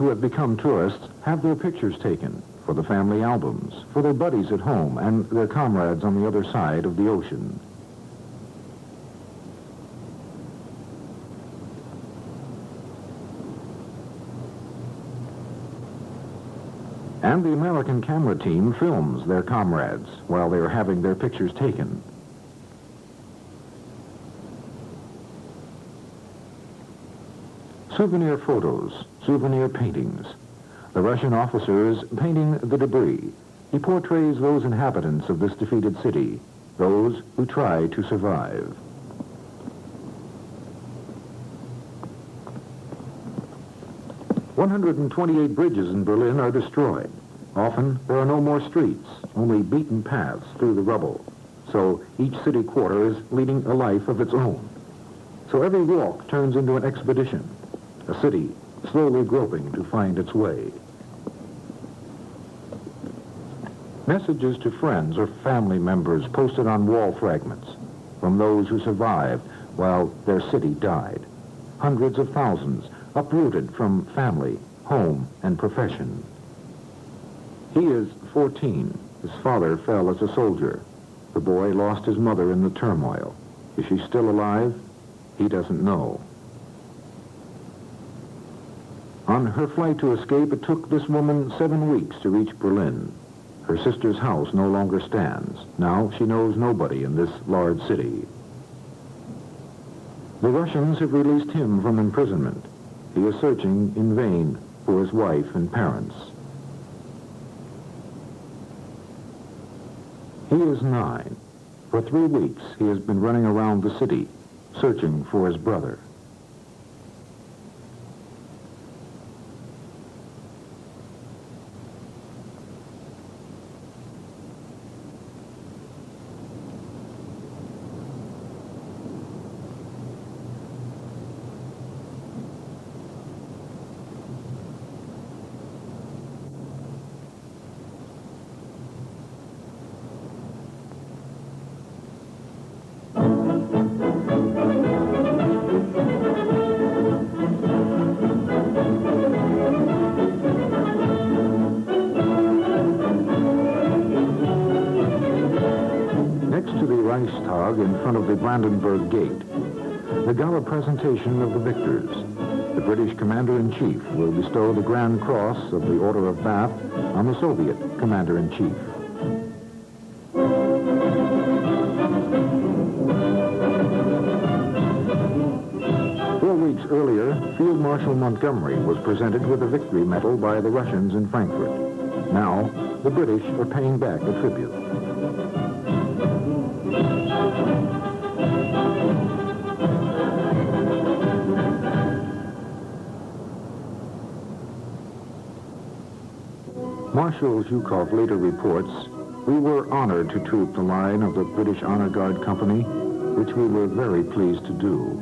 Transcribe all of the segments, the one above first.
who have become tourists have their pictures taken for the family albums, for their buddies at home, and their comrades on the other side of the ocean. And the American camera team films their comrades while they are having their pictures taken. Souvenir photos, souvenir paintings. The Russian officer is painting the debris. He portrays those inhabitants of this defeated city, those who try to survive. "128 bridges in Berlin are destroyed. Often there are no more streets, only beaten paths through the rubble. So each city quarter is leading a life of its own. So every walk turns into an expedition, a city slowly groping to find its way." Messages to friends or family members posted on wall fragments from those who survived while their city died. Hundreds of thousands uprooted from family, home, and profession. He is 14. His father fell as a soldier. The boy lost his mother in the turmoil. Is she still alive? He doesn't know. On her flight to escape, it took this woman 7 weeks to reach Berlin. Her sister's house no longer stands. Now she knows nobody in this large city. The Russians have released him from imprisonment. He is searching in vain for his wife and parents. He is 9. For 3 weeks, he has been running around the city, searching for his brother. In front of the Brandenburg Gate, the gala presentation of the victors. The British Commander-in-Chief will bestow the Grand Cross of the Order of Bath on the Soviet Commander-in-Chief. Four weeks earlier, Field Marshal Montgomery was presented with a victory medal by the Russians in Frankfurt. Now, the British are paying back a tribute. Marshal Zhukov later reports, "We were honored to troop the line of the British Honor Guard Company, which we were very pleased to do."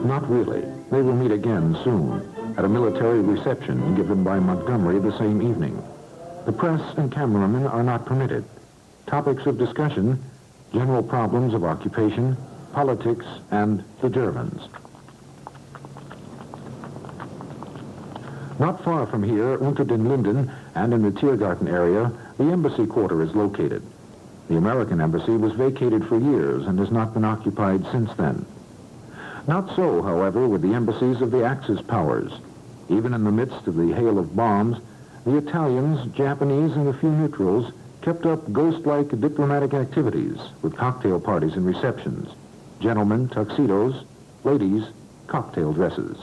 Not really. They will meet again soon at a military reception given by Montgomery the same evening. The press and cameramen are not permitted. Topics of discussion: general problems of occupation, politics, and the Germans. Not far from here, unter den Linden and in the Tiergarten area, the embassy quarter is located. The American embassy was vacated for years and has not been occupied since then. Not so, however, with the embassies of the Axis powers. Even in the midst of the hail of bombs, the Italians, Japanese, and a few neutrals kept up ghost-like diplomatic activities with cocktail parties and receptions. Gentlemen, tuxedos; ladies, cocktail dresses.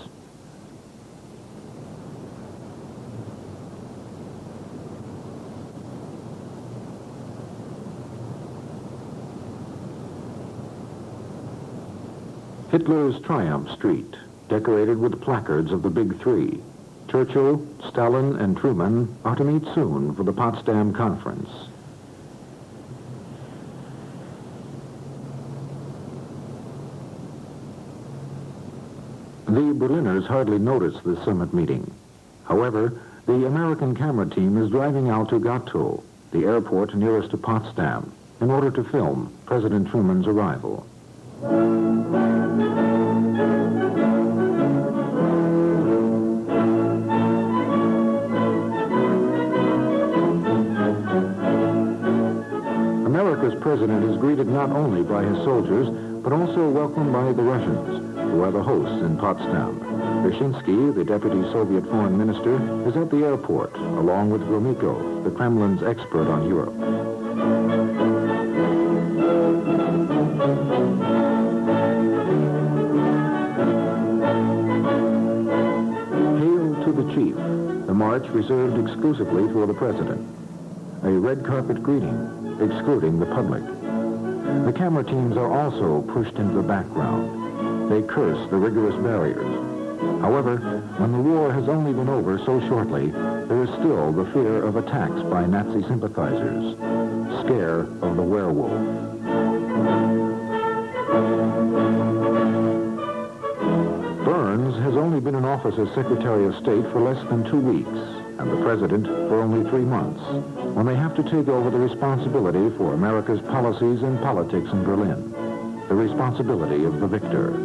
Hitler's Triumph Street, decorated with placards of the Big Three. Churchill, Stalin, and Truman are to meet soon for the Potsdam Conference. The Berliners hardly notice the summit meeting. However, the American camera team is driving out to Gatow, the airport nearest to Potsdam, in order to film President Truman's arrival. America's president is greeted not only by his soldiers, but also welcomed by the Russians, who are the hosts in Potsdam. Brzezinski, the deputy Soviet foreign minister, is at the airport, along with Gromyko, the Kremlin's expert on Europe. Hail to the Chief, the march reserved exclusively for the president. A red carpet greeting, excluding the public. The camera teams are also pushed into the background. They curse the rigorous barriers. However, when the war has only been over so shortly, there is still the fear of attacks by Nazi sympathizers. Scare of the werewolf. Burns has only been in office as Secretary of State for less than 2 weeks, and the President for only 3 months, when they have to take over the responsibility for America's policies and politics in Berlin. The responsibility of the victor.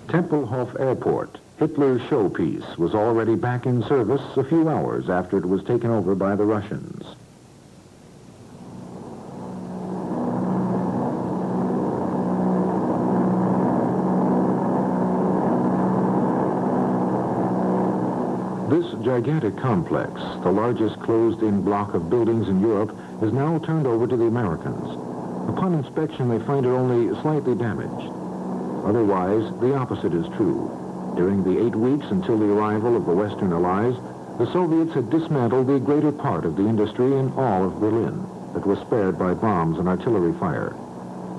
Tempelhof Airport, Hitler's showpiece, was already back in service a few hours after it was taken over by the Russians. This gigantic complex, the largest closed-in block of buildings in Europe, is now turned over to the Americans. Upon inspection, they find it only slightly damaged. Otherwise, the opposite is true. During the 8 weeks until the arrival of the Western Allies, the Soviets had dismantled the greater part of the industry in all of Berlin that was spared by bombs and artillery fire,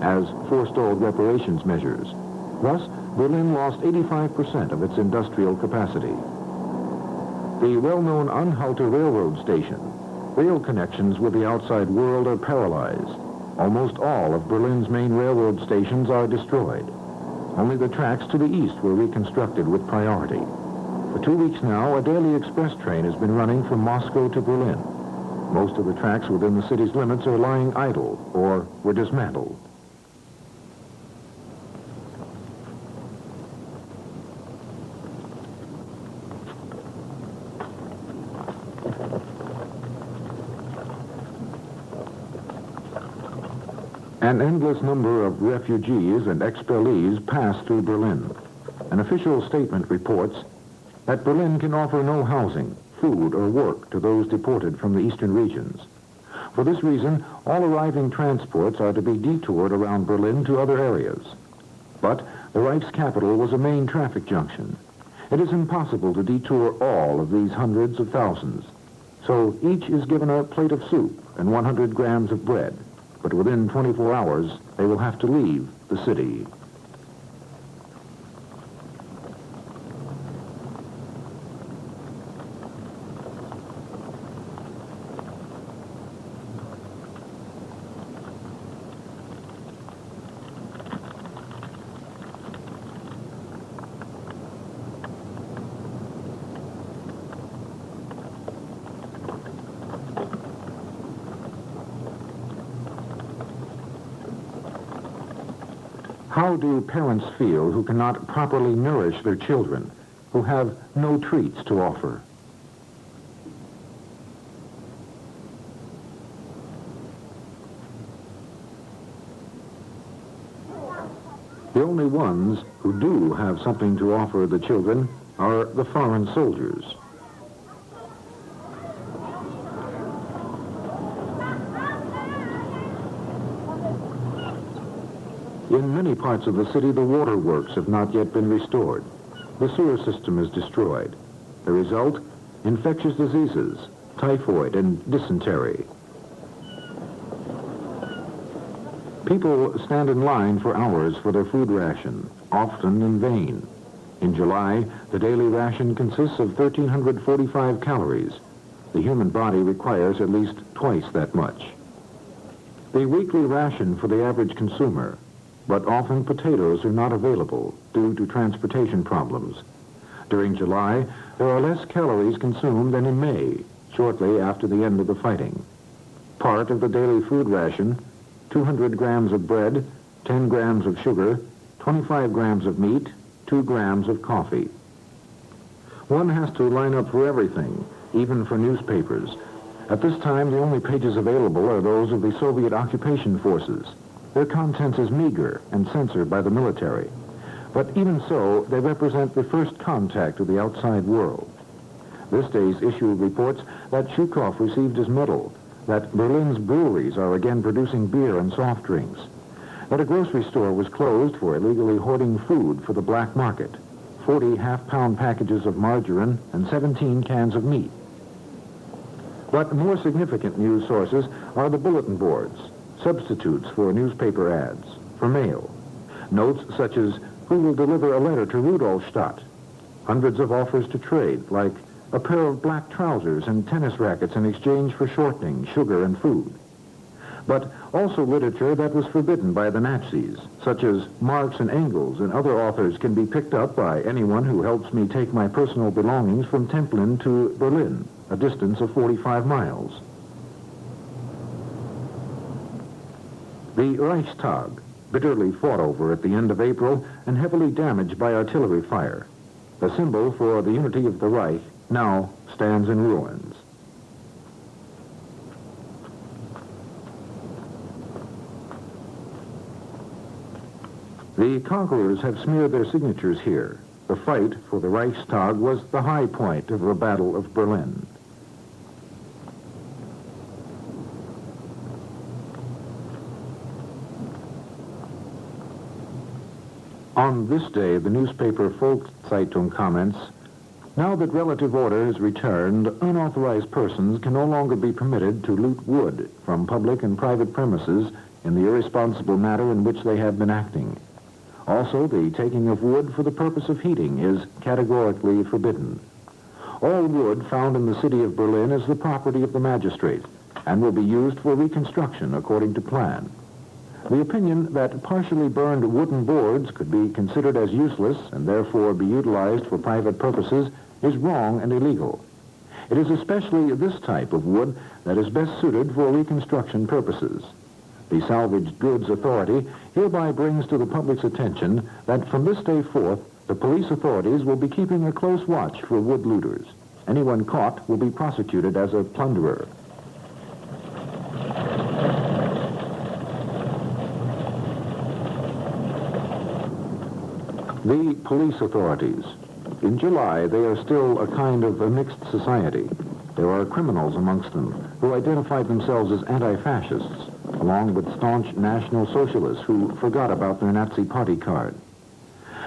as forestalled reparations measures. Thus, Berlin lost 85% of its industrial capacity. The well-known Anhalter Railroad Station. Rail connections with the outside world are paralyzed. Almost all of Berlin's main railroad stations are destroyed. Only the tracks to the east were reconstructed with priority. For 2 weeks now, a daily express train has been running from Moscow to Berlin. Most of the tracks within the city's limits are lying idle or were dismantled. An endless number of refugees and expellees pass through Berlin. An official statement reports that Berlin can offer no housing, food, or work to those deported from the eastern regions. For this reason, all arriving transports are to be detoured around Berlin to other areas. But the Reich's capital was a main traffic junction. It is impossible to detour all of these hundreds of thousands. So each is given a plate of soup and 100 grams of bread. But within 24 hours, they will have to leave the city. How do parents feel who cannot properly nourish their children, who have no treats to offer? The only ones who do have something to offer the children are the foreign soldiers. In many parts of the city, the waterworks have not yet been restored. The sewer system is destroyed. The result? Infectious diseases, typhoid and dysentery. People stand in line for hours for their food ration, often in vain. In July, the daily ration consists of 1,345 calories. The human body requires at least twice that much. The weekly ration for the average consumer, but often potatoes are not available due to transportation problems. During July, there are less calories consumed than in May, shortly after the end of the fighting. Part of the daily food ration, 200 grams of bread, 10 grams of sugar, 25 grams of meat, 2 grams of coffee. One has to line up for everything, even for newspapers. At this time, the only pages available are those of the Soviet occupation forces. Their content is meager and censored by the military. But even so, they represent the first contact with the outside world. This day's issue reports that Zhukov received his medal, that Berlin's breweries are again producing beer and soft drinks, that a grocery store was closed for illegally hoarding food for the black market, 40 half-pound packages of margarine and 17 cans of meat. But more significant news sources are the bulletin boards, substitutes for newspaper ads, for mail. Notes such as, who will deliver a letter to Rudolstadt? Hundreds of offers to trade, like a pair of black trousers and tennis rackets in exchange for shortening, sugar, and food. But also literature that was forbidden by the Nazis, such as Marx and Engels and other authors can be picked up by anyone who helps me take my personal belongings from Templin to Berlin, a distance of 45 miles. The Reichstag, bitterly fought over at the end of April and heavily damaged by artillery fire. The symbol for the unity of the Reich now stands in ruins. The conquerors have smeared their signatures here. The fight for the Reichstag was the high point of the Battle of Berlin. On this day, the newspaper Volkszeitung comments, now that relative order has returned, unauthorized persons can no longer be permitted to loot wood from public and private premises in the irresponsible manner in which they have been acting. Also, the taking of wood for the purpose of heating is categorically forbidden. All wood found in the city of Berlin is the property of the magistrate and will be used for reconstruction according to plan. The opinion that partially burned wooden boards could be considered as useless and therefore be utilized for private purposes is wrong and illegal. It is especially this type of wood that is best suited for reconstruction purposes. The Salvaged Goods Authority hereby brings to the public's attention that from this day forth, the police authorities will be keeping a close watch for wood looters. Anyone caught will be prosecuted as a plunderer. The police authorities. In July, they are still a kind of a mixed society. There are criminals amongst them who identified themselves as anti-fascists, along with staunch National Socialists who forgot about their Nazi party card.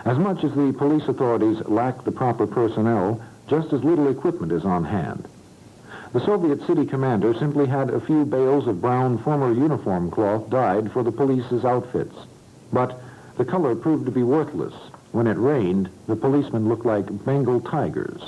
As much as the police authorities lack the proper personnel, just as little equipment is on hand. The Soviet city commander simply had a few bales of brown former uniform cloth dyed for the police's outfits. But the color proved to be worthless. When it rained, the policemen looked like Bengal tigers.